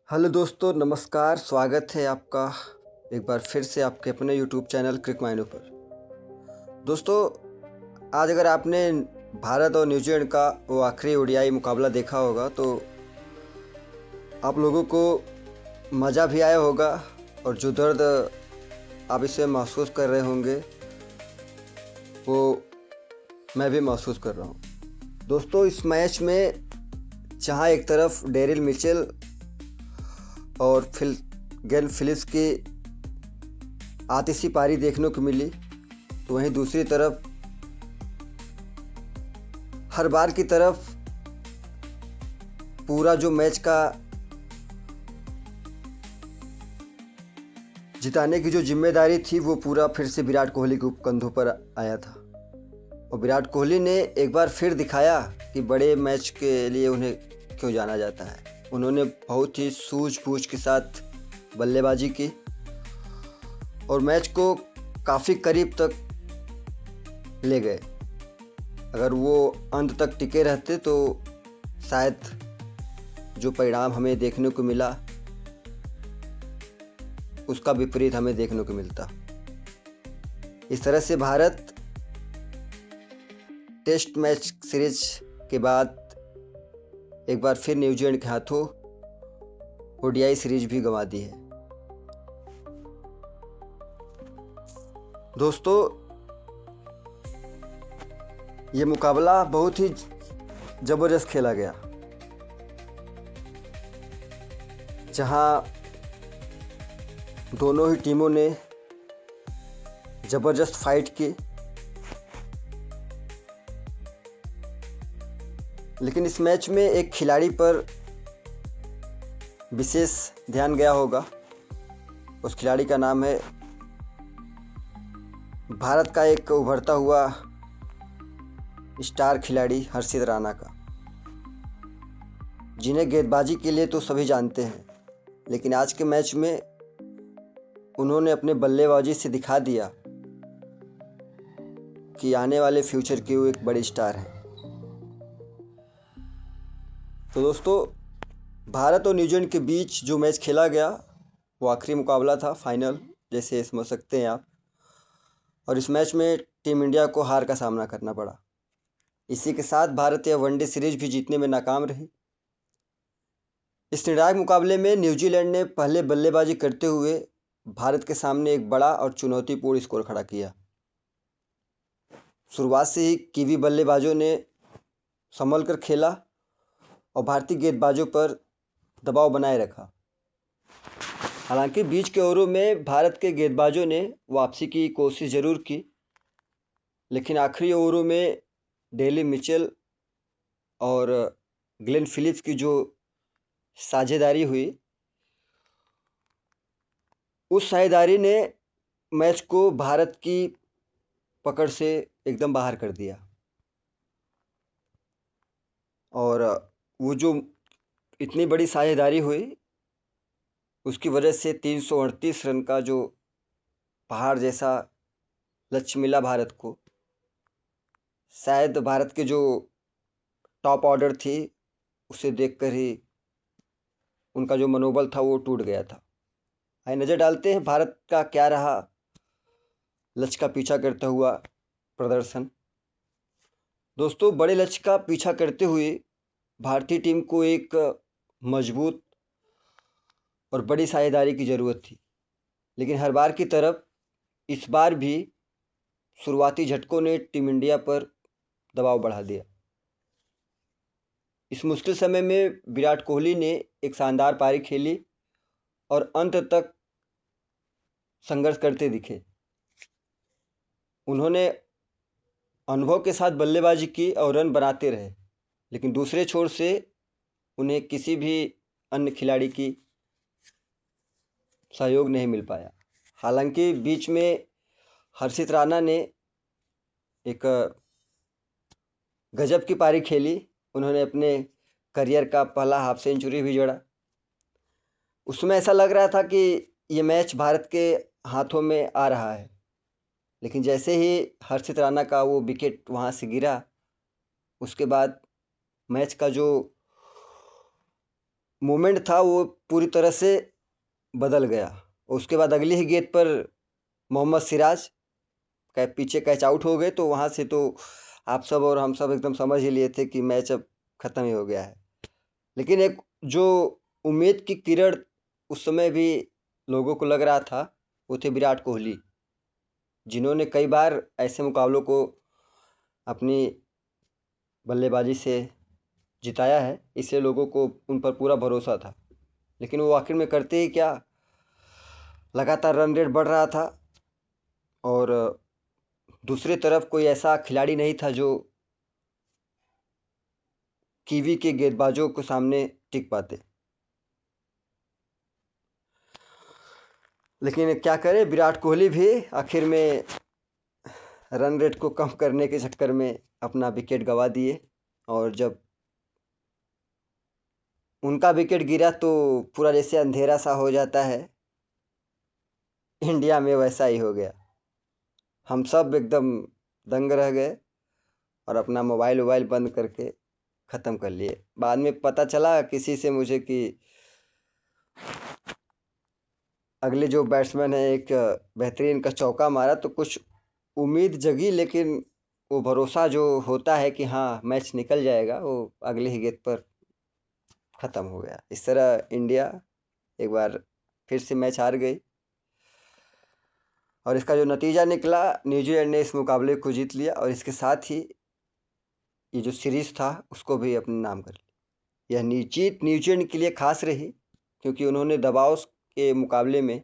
Hello दोस्तों, नमस्कार। स्वागत है आपका एक बार फिर से आपके अपने यूट्यूब चैनल क्रिक माइनो पर। दोस्तों, आज अगर आपने भारत और न्यूजीलैंड का वो आखिरी ओडीआई मुकाबला देखा होगा तो आप लोगों को मज़ा भी आया होगा और जो दर्द आप इसे महसूस कर रहे होंगे वो मैं भी महसूस कर रहा हूँ। दोस्तों, इस मैच में जहाँ एक तरफ डेरिल मिचेल और ग्लेन फिलिप्स की आतिशी पारी देखने को मिली, तो वहीं दूसरी तरफ हर बार की तरफ पूरा जो मैच का जिताने की जो जिम्मेदारी थी वो पूरा फिर से विराट कोहली के कंधों पर आया था। और विराट कोहली ने एक बार फिर दिखाया कि बड़े मैच के लिए उन्हें क्यों जाना जाता है। उन्होंने बहुत ही सूझबूझ के साथ बल्लेबाजी की और मैच को काफ़ी करीब तक ले गए। अगर वो अंत तक टिके रहते तो शायद जो परिणाम हमें देखने को मिला उसका विपरीत हमें देखने को मिलता। इस तरह से भारत टेस्ट मैच सीरीज के बाद एक बार फिर न्यूजीलैंड के हाथों ओडीआई सीरीज भी गंवा दी है। दोस्तों, ये मुकाबला बहुत ही ज़बरदस्त खेला गया, जहां दोनों ही टीमों ने ज़बरदस्त फाइट की, लेकिन इस मैच में एक खिलाड़ी पर विशेष ध्यान गया होगा। उस खिलाड़ी का नाम है भारत का एक उभरता हुआ स्टार खिलाड़ी हर्षित राणा का, जिन्हें गेंदबाजी के लिए तो सभी जानते हैं, लेकिन आज के मैच में उन्होंने अपने बल्लेबाजी से दिखा दिया कि आने वाले फ्यूचर के वो एक बड़े स्टार हैं। तो दोस्तों, भारत और न्यूजीलैंड के बीच जो मैच खेला गया वो आखिरी मुकाबला था, फाइनल जैसे समझ सकते हैं आप। और इस मैच में टीम इंडिया को हार का सामना करना पड़ा। इसी के साथ भारत यह वनडे सीरीज भी जीतने में नाकाम रही। इस निर्णायक मुकाबले में न्यूजीलैंड ने पहले बल्लेबाजी करते हुए भारत के सामने एक बड़ा और चुनौतीपूर्ण स्कोर खड़ा किया। शुरुआत से ही कीवी बल्लेबाजों ने संभल कर खेला और भारतीय गेंदबाजों पर दबाव बनाए रखा। हालांकि बीच के ओवरों में भारत के गेंदबाजों ने वापसी की कोशिश जरूर की, लेकिन आखिरी ओवरों में डेरिल मिचेल और ग्लेन फिलिप्स की जो साझेदारी हुई, उस साझेदारी ने मैच को भारत की पकड़ से एकदम बाहर कर दिया। और वो जो इतनी बड़ी साझेदारी हुई, उसकी वजह से 338 रन का जो पहाड़ जैसा लक्ष्य मिला भारत को, शायद भारत के जो टॉप ऑर्डर थी उसे देखकर ही उनका जो मनोबल था वो टूट गया था। आइए नज़र डालते हैं भारत का क्या रहा लक्ष्य का पीछा करता हुआ प्रदर्शन। दोस्तों, बड़े लक्ष्य का पीछा करते हुए भारतीय टीम को एक मजबूत और बड़ी साझेदारी की ज़रूरत थी, लेकिन हर बार की तरफ इस बार भी शुरुआती झटकों ने टीम इंडिया पर दबाव बढ़ा दिया। इस मुश्किल समय में विराट कोहली ने एक शानदार पारी खेली और अंत तक संघर्ष करते दिखे। उन्होंने अनुभव के साथ बल्लेबाजी की और रन बनाते रहे, लेकिन दूसरे छोर से उन्हें किसी भी अन्य खिलाड़ी की सहयोग नहीं मिल पाया। हालांकि बीच में हर्षित राणा ने एक गजब की पारी खेली। उन्होंने अपने करियर का पहला हाफ सेंचुरी भी जोड़ा। उसमें ऐसा लग रहा था कि ये मैच भारत के हाथों में आ रहा है, लेकिन जैसे ही हर्षित राणा का वो विकेट वहाँ से गिरा, उसके बाद मैच का जो मोमेंट था वो पूरी तरह से बदल गया। उसके बाद अगली ही गेंद पर मोहम्मद सिराज पीछे कैच आउट हो गए, तो वहाँ से तो आप सब और हम सब एकदम समझ ही लिए थे कि मैच अब ख़त्म ही हो गया है। लेकिन एक जो उम्मीद की किरण उस समय भी लोगों को लग रहा था, वो थे विराट कोहली, जिन्होंने कई बार ऐसे मुकाबलों को अपनी बल्लेबाजी से जिताया है, इसलिए लोगों को उन पर पूरा भरोसा था। लेकिन वो आखिर में करते ही क्या, लगातार रन रेट बढ़ रहा था और दूसरी तरफ कोई ऐसा खिलाड़ी नहीं था जो कीवी के गेंदबाजों के सामने टिक पाते। लेकिन क्या करें, विराट कोहली भी आखिर में रन रेट को कम करने के चक्कर में अपना विकेट गंवा दिए, और जब उनका विकेट गिरा तो पूरा जैसे अंधेरा सा हो जाता है, इंडिया में वैसा ही हो गया। हम सब एकदम दंग रह गए और अपना मोबाइल वोबाइल बंद करके ख़त्म कर लिए। बाद में पता चला किसी से मुझे कि अगले जो बैट्समैन है एक बेहतरीन का चौका मारा, तो कुछ उम्मीद जगी, लेकिन वो भरोसा जो होता है कि हाँ मैच निकल जाएगा, वो अगले ही गेंद पर ख़त्म हो गया। इस तरह इंडिया एक बार फिर से मैच हार गई, और इसका जो नतीजा निकला, न्यूजीलैंड ने इस मुकाबले को जीत लिया और इसके साथ ही ये जो सीरीज़ था उसको भी अपने नाम कर लिया। यह जीत न्यूजीलैंड के लिए खास रही, क्योंकि उन्होंने दबाव के मुकाबले में